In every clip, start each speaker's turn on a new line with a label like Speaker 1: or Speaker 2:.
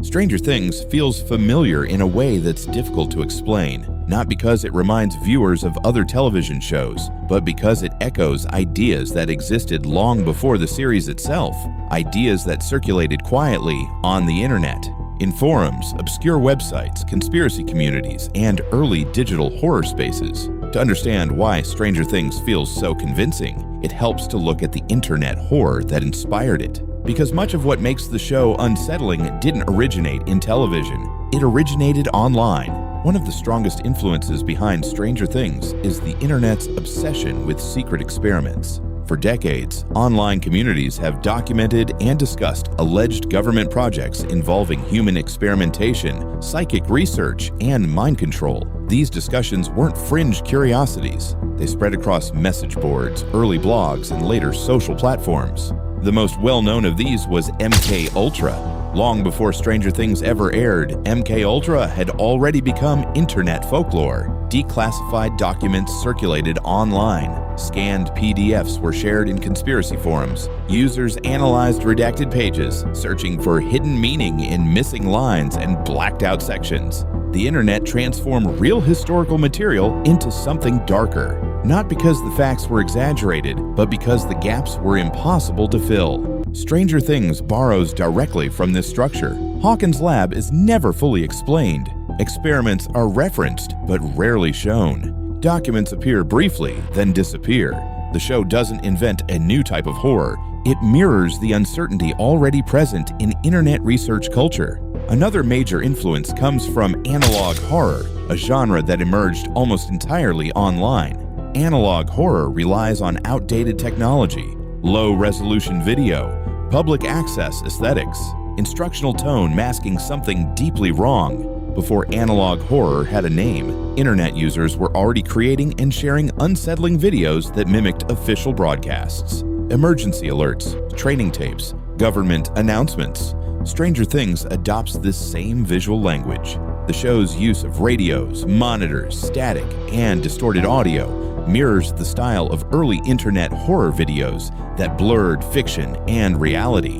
Speaker 1: Stranger Things feels familiar in a way that's difficult to explain, not because it reminds viewers of other television shows, but because it echoes ideas that existed long before the series itself, ideas that circulated quietly on the internet, in forums, obscure websites, conspiracy communities, and early digital horror spaces. To understand why Stranger Things feels so convincing, it helps to look at the internet horror that inspired it. Because much of what makes the show unsettling didn't originate in television. It originated online. One of the strongest influences behind Stranger Things is the internet's obsession with secret experiments. For decades, online communities have documented and discussed alleged government projects involving human experimentation, psychic research, and mind control. These discussions weren't fringe curiosities. They spread across message boards, early blogs, and later social platforms. The most well-known of these was MKUltra. Long before Stranger Things ever aired, MKUltra had already become internet folklore. Declassified documents circulated online. Scanned PDFs were shared in conspiracy forums. Users analyzed redacted pages, searching for hidden meaning in missing lines and blacked-out sections. The internet transformed real historical material into something darker. Not because the facts were exaggerated, but because the gaps were impossible to fill. Stranger Things borrows directly from this structure. Hawkins Lab is never fully explained. Experiments are referenced, but rarely shown. Documents appear briefly, then disappear. The show doesn't invent a new type of horror. It mirrors the uncertainty already present in internet research culture. Another major influence comes from analog horror, a genre that emerged almost entirely online. Analog horror relies on outdated technology, low-resolution video, public access aesthetics, instructional tone masking something deeply wrong. Before analog horror had a name, internet users were already creating and sharing unsettling videos that mimicked official broadcasts. Emergency alerts, training tapes, government announcements. Stranger Things adopts this same visual language. The show's use of radios, monitors, static, and distorted audio mirrors the style of early internet horror videos that blurred fiction and reality.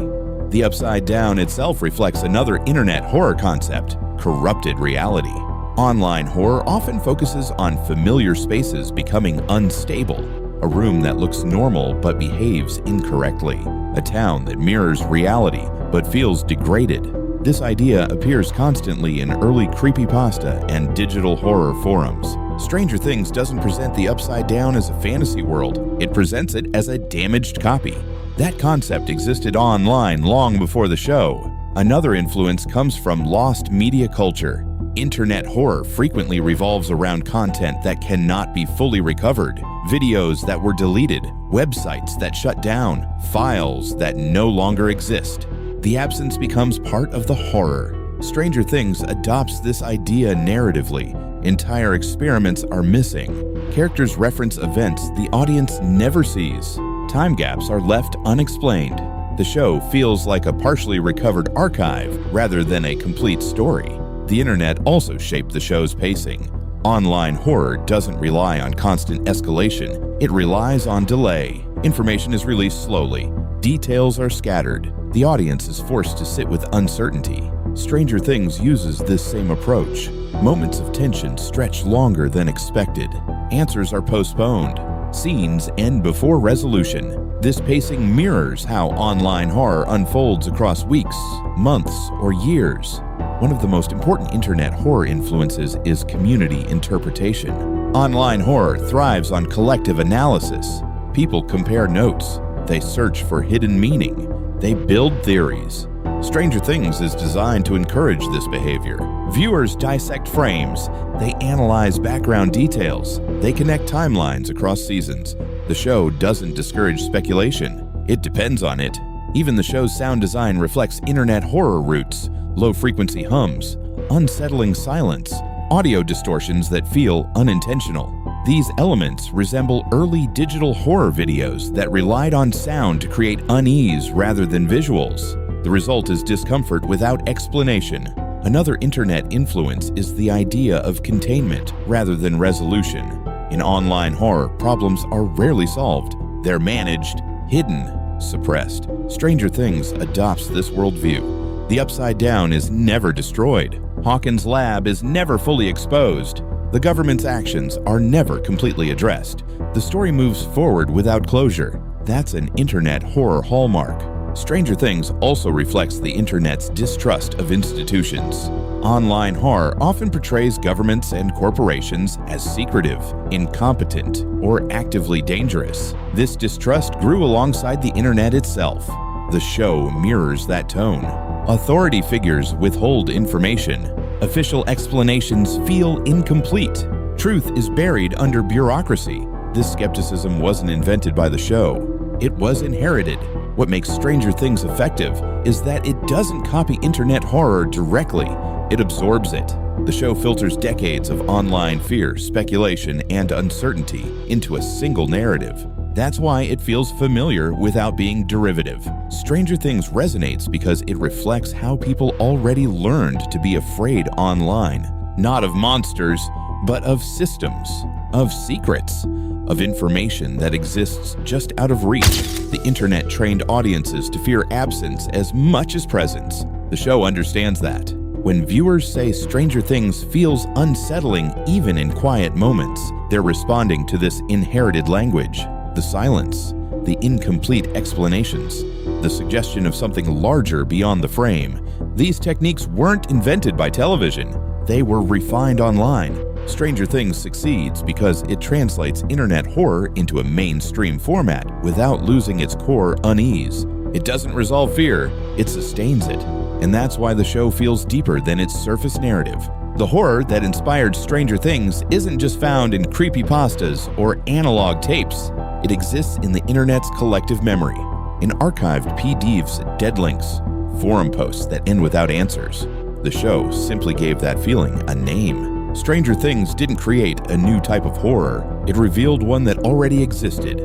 Speaker 1: The Upside Down itself reflects another internet horror concept, corrupted reality. Online horror often focuses on familiar spaces becoming unstable, a room that looks normal but behaves incorrectly, a town that mirrors reality but feels degraded. This idea appears constantly in early creepypasta and digital horror forums. Stranger Things doesn't present the Upside Down as a fantasy world, it presents it as a damaged copy. That concept existed online long before the show. Another influence comes from LostMedia culture. Internet horror frequently revolves around content that cannot be fully recovered, videos that were deleted, websites that shut down, files that no longer exist. The absence becomes part of the horror. Stranger Things adopts this idea narratively. Entire experiments are missing. Characters reference events the audience never sees. Time gaps are left unexplained. The show feels like a partially recovered archive rather than a complete story. The internet also shaped the show's pacing. Online horror doesn't rely on constant escalation. It relies on delay. Information is released slowly. Details are scattered. The audience is forced to sit with uncertainty. Stranger Things uses this same approach. Moments of tension stretch longer than expected. Answers are postponed. Scenes end before resolution. This pacing mirrors how online horror unfolds across weeks, months, or years. One of the most important internet horror influences is community interpretation. Online horror thrives on collective analysis. People compare notes. They search for hidden meaning. They build theories. Stranger Things is designed to encourage this behavior. Viewers dissect frames. They analyze background details. They connect timelines across seasons. The show doesn't discourage speculation. It depends on it. Even the show's sound design reflects internet horror roots. Low-frequency hums, unsettling silence, audio distortions that feel unintentional. These elements resemble early digital horror videos that relied on sound to create unease rather than visuals. The result is discomfort without explanation. Another internet influence is the idea of containment rather than resolution. In online horror, problems are rarely solved. They're managed, hidden, suppressed. Stranger Things adopts this worldview. The Upside Down is never destroyed. Hawkins Lab is never fully exposed. The government's actions are never completely addressed. The story moves forward without closure. That's an internet horror hallmark. Stranger Things also reflects the internet's distrust of institutions. Online horror often portrays governments and corporations as secretive, incompetent, or actively dangerous. This distrust grew alongside the internet itself. The show mirrors that tone. Authority figures withhold information. Official explanations feel incomplete. Truth is buried under bureaucracy. This skepticism wasn't invented by the show. It was inherited. What makes Stranger Things effective is that it doesn't copy internet horror directly. It absorbs it. The show filters decades of online fear, speculation, and uncertainty into a single narrative. That's why it feels familiar without being derivative. Stranger Things resonates because it reflects how people already learned to be afraid online. Not of monsters, but of systems, of secrets, of information that exists just out of reach. The internet trained audiences to fear absence as much as presence. The show understands that. When viewers say Stranger Things feels unsettling even in quiet moments, they're responding to this inherited language. The silence, the incomplete explanations, the suggestion of something larger beyond the frame. These techniques weren't invented by television. They were refined online. Stranger Things succeeds because it translates internet horror into a mainstream format without losing its core unease. It doesn't resolve fear, it sustains it. And that's why the show feels deeper than its surface narrative. The horror that inspired Stranger Things isn't just found in creepypastas or analog tapes. It exists in the internet's collective memory, in archived PDFs, dead links, forum posts that end without answers. The show simply gave that feeling a name. Stranger Things didn't create a new type of horror, it revealed one that already existed.